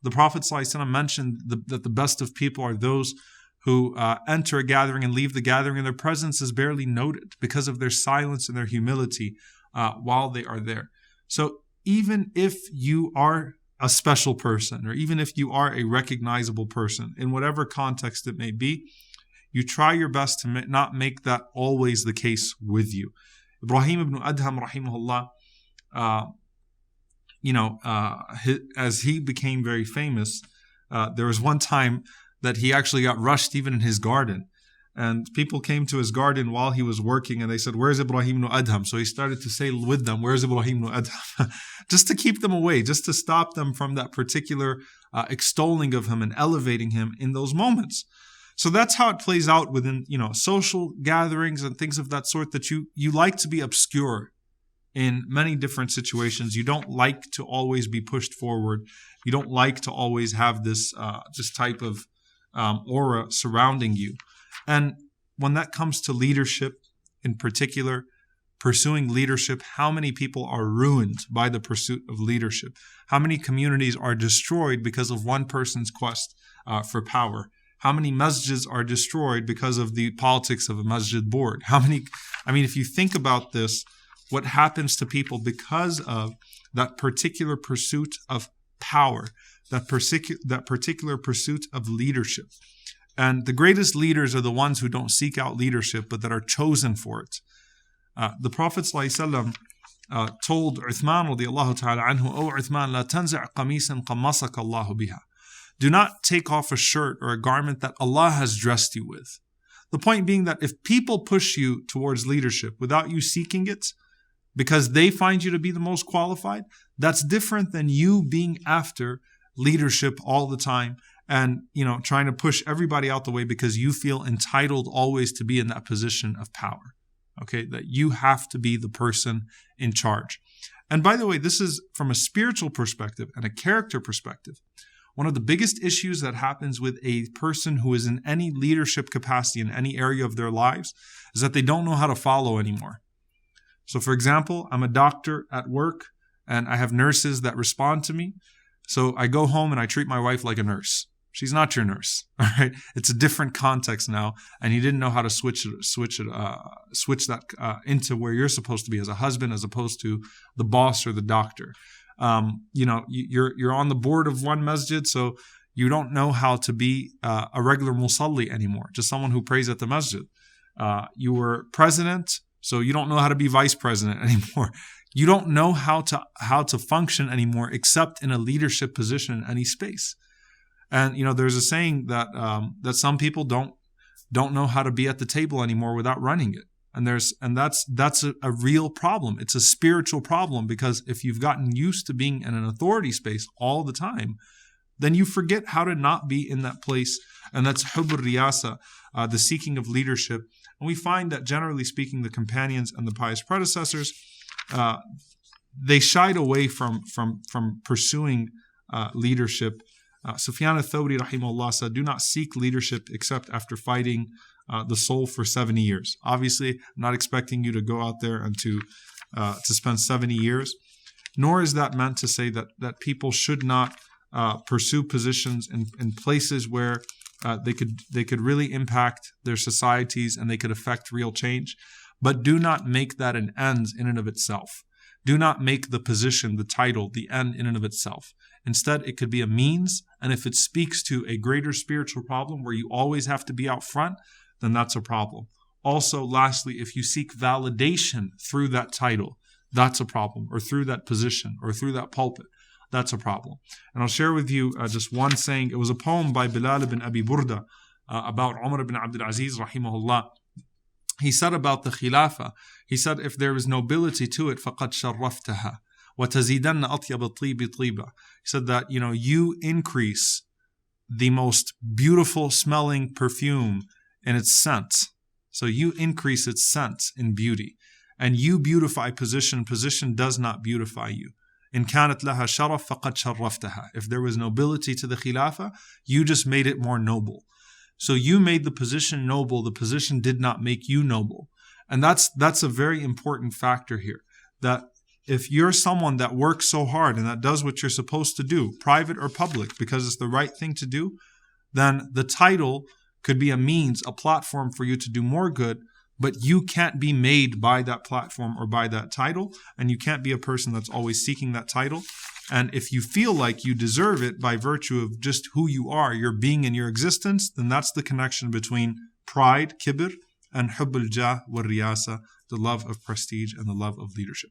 The Prophet ﷺ mentioned that the best of people are those who enter a gathering and leave the gathering, and their presence is barely noted because of their silence and their humility while they are there. So even if you are a special person, or even if you are a recognizable person, in whatever context it may be, you try your best to not make that always the case with you. Ibrahim ibn Adham, rahimahullah, as he became very famous, there was one time that he actually got rushed even in his garden. And people came to his garden while he was working and they said, "Where's Ibrahim ibn Adham?" So he started to say with them, "Where's Ibrahim ibn Adham?" just to keep them away, just to stop them from that particular extolling of him and elevating him in those moments. So that's how it plays out within, social gatherings and things of that sort, that you like to be obscure in many different situations. You don't like to always be pushed forward. You don't like to always have this type of aura surrounding you. And when that comes to leadership in particular, pursuing leadership, how many people are ruined by the pursuit of leadership? How many communities are destroyed because of one person's quest for power? How many masjids are destroyed because of the politics of a masjid board? If you think about this, what happens to people because of that particular pursuit of power, that particular pursuit of leadership. And the greatest leaders are the ones who don't seek out leadership, but that are chosen for it. The Prophet ﷺ told Uthman radiallahu ta'ala anhu, "O Uthman, la tanzi' qamisan qammasaka Allahu biha." Do not take off a shirt or a garment that Allah has dressed you with. The point being that if people push you towards leadership without you seeking it, because they find you to be the most qualified, that's different than you being after leadership all the time and, trying to push everybody out the way because you feel entitled always to be in that position of power. Okay, that you have to be the person in charge. And by the way, this is from a spiritual perspective and a character perspective. One of the biggest issues that happens with a person who is in any leadership capacity in any area of their lives is that they don't know how to follow anymore. So for example, I'm a doctor at work and I have nurses that respond to me. So I go home and I treat my wife like a nurse. She's not your nurse, all right? It's a different context now, and you didn't know how to switch that into where you're supposed to be as a husband, as opposed to the boss or the doctor. You're on the board of one masjid, so you don't know how to be a regular musalli anymore, just someone who prays at the masjid. You were president, so you don't know how to be vice president anymore. You don't know how to function anymore except in a leadership position in any space. And there's a saying that that some people don't know how to be at the table anymore without running it. And that's a real problem. It's a spiritual problem, because if you've gotten used to being in an authority space all the time, then you forget how to not be in that place. And that's hubur riyasa, the seeking of leadership. And we find that generally speaking, the companions and the pious predecessors, they shied away from pursuing leadership. Sufyan al-Thawri rahimahullah said, "Do not seek leadership except after fighting the soul for 70 years. Obviously, I'm not expecting you to go out there and to spend 70 years, nor is that meant to say that people should not pursue positions in places where they could really impact their societies and they could affect real change. But do not make that an end in and of itself. Do not make the position, the title, the end in and of itself. Instead, it could be a means, and if it speaks to a greater spiritual problem where you always have to be out front, then that's a problem. Also, lastly, if you seek validation through that title, that's a problem, or through that position, or through that pulpit, that's a problem." And I'll share with you just one saying. It was a poem by Bilal ibn Abi Burda about Umar ibn Abdul Aziz, rahimahullah. He said about the Khilafah, he said, "If there is nobility to it, فَقَدْ شَرَّفْتَهَا وَتَزِيدَنَّ أَطْيَبَ الطِّيبِ طِيبًا." He said that, you increase the most beautiful smelling perfume in its scent. So you increase its scent in beauty. And you beautify position. Position does not beautify you. إِن كَانَتْ لَهَا شَرَفْ فَقَدْ شَرَّفْتَهَا. If there was nobility to the Khilafah, you just made it more noble. So you made the position noble. The position did not make you noble. And that's a very important factor here. That if you're someone that works so hard and that does what you're supposed to do, private or public, because it's the right thing to do, then the title could be a means, a platform for you to do more good, but you can't be made by that platform or by that title, and you can't be a person that's always seeking that title. And if you feel like you deserve it by virtue of just who you are, your being and your existence, then that's the connection between pride, kibr, and hubb al-jah wa riyasa, the love of prestige and the love of leadership.